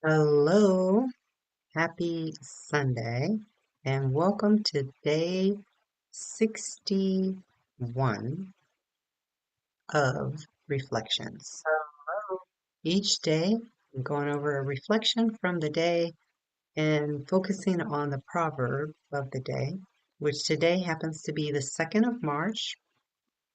Hello, happy Sunday, and welcome to day 61 of Reflections. Each day, I'm going over a reflection from the day and focusing on the proverb of the day, which today happens to be the 2nd of March,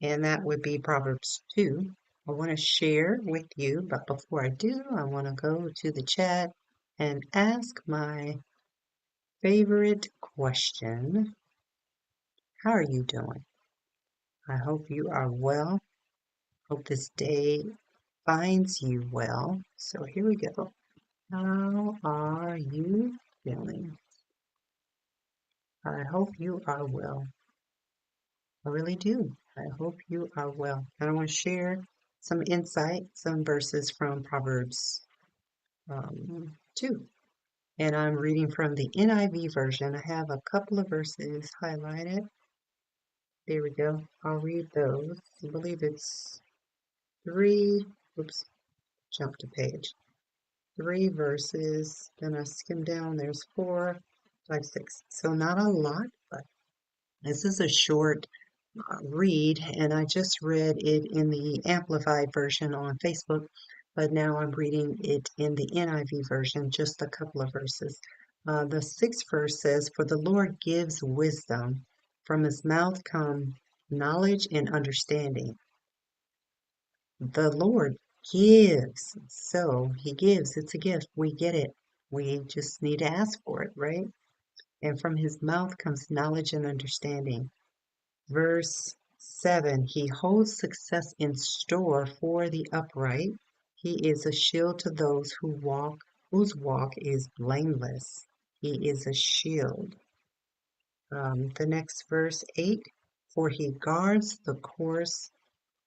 and that would be Proverbs 2. I want to share with you, but before I do, I want to go to the chat and ask my favorite question. How are you doing? I hope you are well. Hope this day finds you well. So here we go. How are you feeling? I hope you are well. I really do. I hope you are well. And I want to share some insight, some verses from Proverbs 2. And I'm reading from the NIV version. I have a couple of verses highlighted. There we go. I'll read those. I believe it's three, oops, jump to page. 3 verses, then I skim down, there's 4, 5, 6. So not a lot, but this is a short read, and I just read it in the Amplified version on Facebook, but now I'm reading it in the NIV version, just a couple of verses. The 6th verse says, "For the Lord gives wisdom, from his mouth come knowledge and understanding." The Lord gives. So he gives. It's a gift. We get it. We just need to ask for it, right? And from his mouth comes knowledge and understanding. Verse 7, he holds success in store for the upright. He is a shield to those whose walk is blameless. He is a shield. The next verse 8, for he guards the course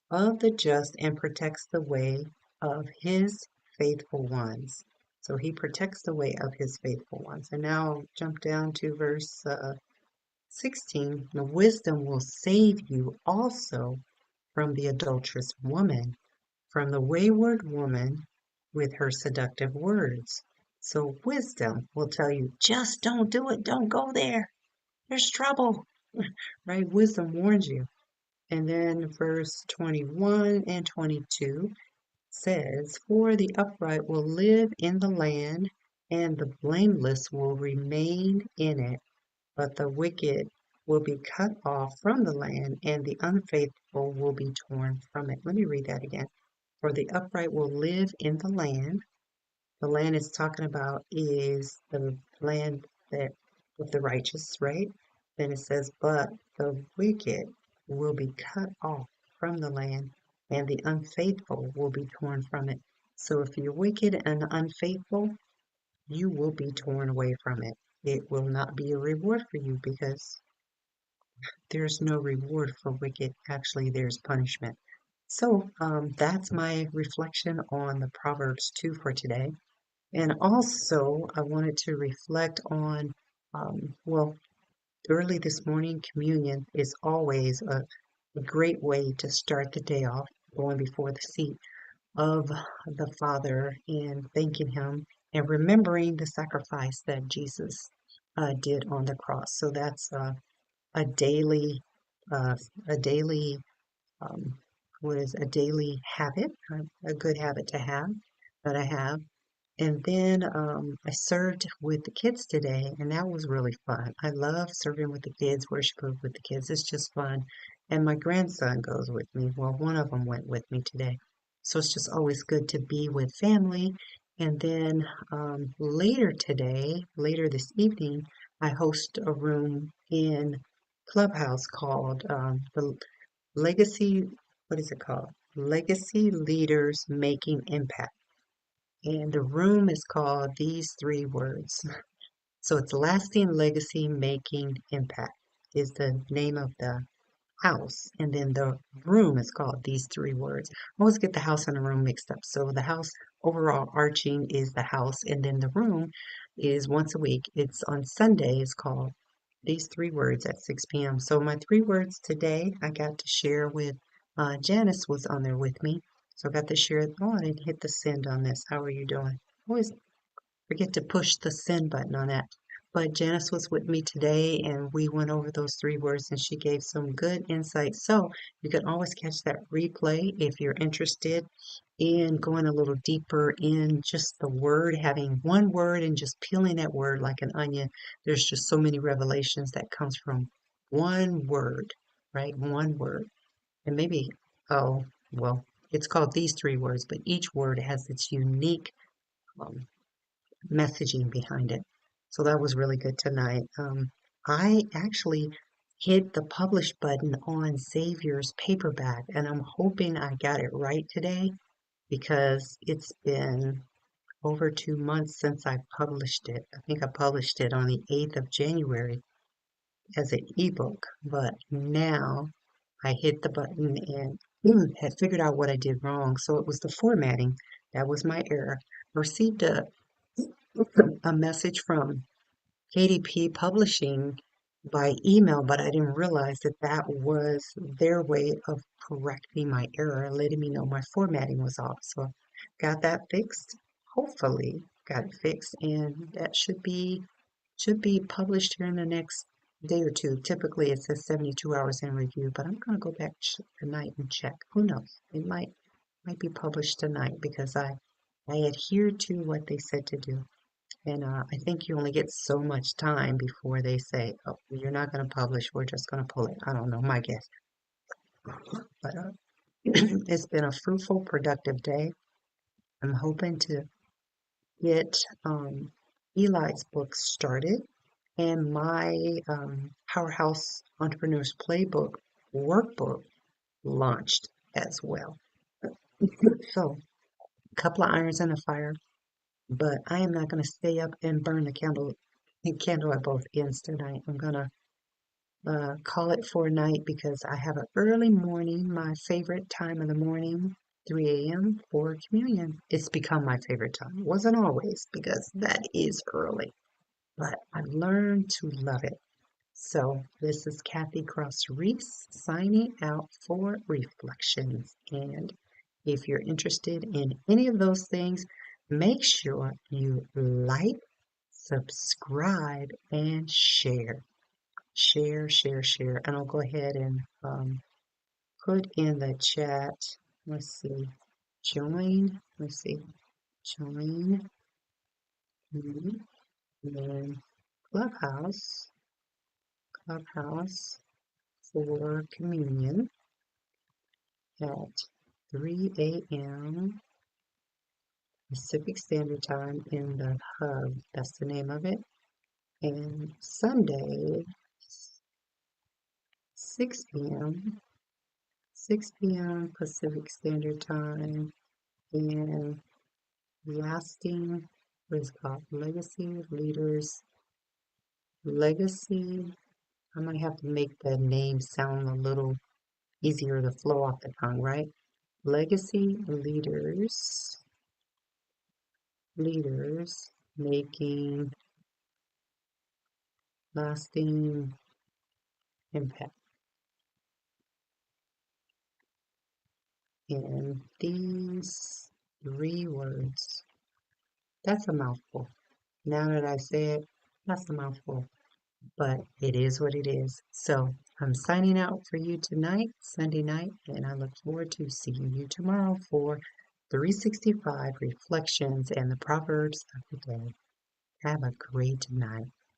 of the just and protects the way of his faithful ones. So he protects the way of his faithful ones. And now I'll jump down to verse 16. The wisdom will save you also from the adulterous woman, from the wayward woman with her seductive words. So wisdom will tell you, just don't do it. Don't go there. There's trouble, right? Wisdom warns you. And then verse 21 and 22 says, "For the upright will live in the land, and the blameless will remain in it, but the wicked will be cut off from the land, and the unfaithful will be torn from it." Let me read that again. For the upright will live in the land. The land it's talking about is the land that of the righteous, right? Then it says, but the wicked will be cut off from the land, and the unfaithful will be torn from it. So if you're wicked and unfaithful, you will be torn away from it. It will not be a reward for you because there's no reward for wicked. Actually, there's punishment. So that's my reflection on the Proverbs 2 for today. And also, I wanted to reflect on, well, early this morning, communion is always a great way to start the day off, going before the seat of the Father and thanking Him and remembering the sacrifice that Jesus did on the cross. So that's a daily, uh, a daily, um, what is a daily habit, a good habit to have that I have. And then I served with the kids today, and that was really fun. I love serving with the kids, worshiping with the kids. It's just fun. And my grandson goes with me. Well, one of them went with me today. So it's just always good to be with family. And then later today, later this evening, I host a room in Clubhouse called the Legacy, what is it called? Legacy Leaders Making Impact. And the room is called These Three Words. So it's Lasting Legacy Making Impact is the name of the house. And then the room is called These Three Words. I always get the house and the room mixed up. So the house overall arching is the house. And then the room is once a week. It's on Sunday. It's called These Three Words at 6 p.m. So my 3 words today I got to share with Janice was on there with me. So I got to share. Oh, I didn't hit the send on this. How are you doing? Always forget to push the send button on that. But Janice was with me today and we went over those 3 words and she gave some good insight. So you can always catch that replay if you're interested in going a little deeper in just the word, having one word and just peeling that word like an onion. There's just so many revelations that comes from one word, right? One word. And maybe, oh, well, it's called these 3 words, but each word has its unique um, messaging behind it. So that was really good tonight. I actually hit the publish button on Xavier's paperback, and I'm hoping I got it right today because it's been over 2 months since I published it. I think I published it on the 8th of January as an ebook, but now I hit the button and had figured out what I did wrong. So it was the formatting. That was my error. Received a message from KDP Publishing by email, but I didn't realize that that was their way of correcting my error, letting me know my formatting was off. So got that fixed. Hopefully got it fixed, and that should be published here in the next day or two. Typically it says 72 hours in review, but I'm gonna go back tonight and check. Who knows? It might be published tonight because I adhered to what they said to do. And I think you only get so much time before they say, oh, you're not going to publish, we're just going to pull it. I don't know, my guess. But it's been a fruitful, productive day. I'm hoping to get Eli's book started and my Powerhouse Entrepreneurs Playbook workbook launched as well. So, a couple of irons in the fire, but I am not going to stay up and burn the candle at both ends tonight. I'm going to call it for a night because I have an early morning, my favorite time of the morning, 3 a.m. for communion. It's become my favorite time. It wasn't always because that is early, but I've learned to love it. So this is Kathy Cross Reese signing out for Reflections. And if you're interested in any of those things, make sure you like, subscribe, and share. Share, share, share. And I'll go ahead and put in the chat. Let's see. Join. Let's see. Join me in Clubhouse. Clubhouse for communion at 3 a.m. Pacific Standard Time in the Hub. That's the name of it. And Sunday, 6 p.m. 6 p.m. Pacific Standard Time in Lasting, what is it called? Legacy Leaders. Legacy. I might have to make the name sound a little easier to flow off the tongue, right? Legacy Leaders. Leaders making lasting impact. And these 3 words, that's a mouthful. Now that I say it, that's a mouthful. But it is what it is. So I'm signing out for you tonight, Sunday night, and I look forward to seeing you tomorrow for 365 Reflections and the Proverbs of the Day. Have a great night.